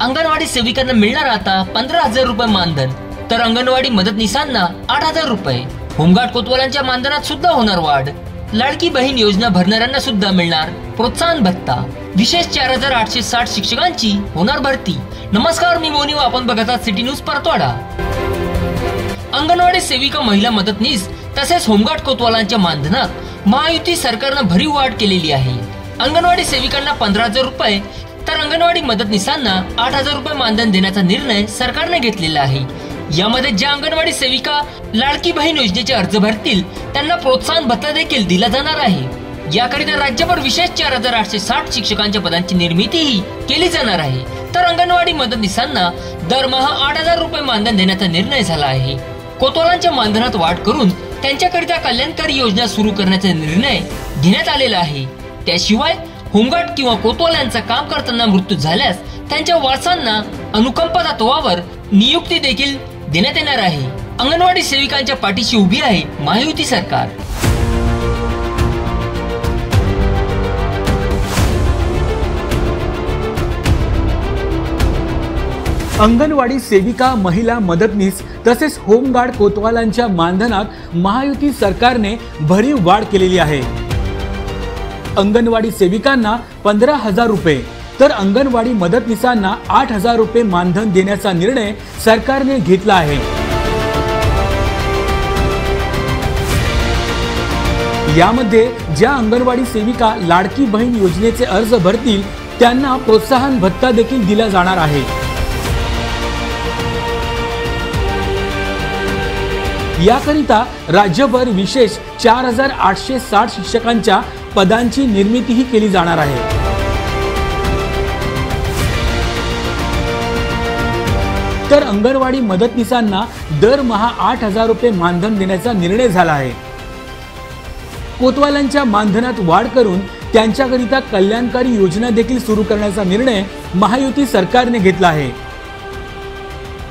अंगणवाडी सेविकांना मिळणार आता 15,000 रुपये मानधन, तर अंगणवाडी मदतनीसांना 8,000 रुपये। होमगार्ड कोतवालांच्या मानधनात सुद्धा होणार वाढ। लाडकी बहीण योजना भरणाऱ्यांना सुद्धा मिळणार प्रोत्साहन भत्ता। विशेष 4,860 शिक्षकांची होणार भरती। नमस्कार, मी मोनी व आपण बघत आहात सिटी न्यूज परतवाडा। अंगणवाडी सेविका, महिला मदतनीस तसेच होमगार्ड कोतवालांच्या मानधनात महायुती सरकारनं भरीव वाढ केलेली आहे। अंगणवाडी सेविकांना 15,000 रुपये तर अंगणवाडी मदतनीसांना 8,000 रुपये मानधन देण्याचा निर्णय सरकारने घेतलेला आहे। यामध्ये ज्या अंगणवाडी सेविका लाडकी बहीण योजनेचे अर्ज भरतील त्यांना प्रोत्साहन भत्ता देखील दिला जाणार आहे। याकरिता राज्यभर विशेष 4,860 शिक्षकांच्या पदांची निर्मितीही केली जाणार आहे, तर अंगणवाडी मदतनीसांना दरमहा 8,000 रुपये मानधन देण्याचा निर्णय झाला आहे। कोतवालांच्या मानधनात वाढ करून त्यांच्याकरिता कल्याणकारी योजना सुरू करण्याचा निर्णय घेण्यात आलेला आहे। त्याशिवाय होमगार्ड किंवा कोतवालांचा काम करताना मृत्यू झाल्यास त्यांच्या वारसांना अनुकंपा तत्वावर नियुक्ती देखील देण्यात येणार आहे। अंगणवाडी सेविकांच्या पाठीशी उभी आहे महायुती सरकार। अंगणवाडी सेविका, महिला मदतनीस तसेच होमगार्ड कोतवालांच्या मानधनात महायुती सरकारने भरीव वाढ केलेली आहे। अंगणवाडी सेविकांना 15,000 रुपये तर अंगणवाडी मदतनीसांना 8,000 रुपये मानधन देण्याचा निर्णय सरकारने घेतला आहे। यामध्ये ज्या अंगणवाडी सेविका लाडकी बहीण योजनेचे अर्ज भरतील त्यांना प्रोत्साहन भत्ता देखील दिला जाणार आहे। याकरिता राज्यभर विशेष 4,860 शिक्षकांच्या पदांची निर्मितीही केली जाणार आहे। तर अंगणवाडी मदतनीसांना दरमहा 8,000 रुपये मानधन देण्याचा निर्णय झाला आहे। कोतवालांच्या मानधनात वाढ करून त्यांच्याकरिता कल्याणकारी योजना देखील सुरू करण्याचा निर्णय महायुती सरकारने घेतला आहे।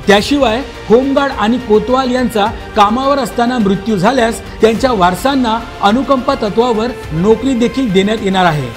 त्याशिवाय होमगार्ड आणि कोतवाल यांचा कामावर असताना मृत्यू झाल्यास त्यांच्या वारसांना अनुकंपा तत्वावर नोकरी देखील देण्यात येणार आहे।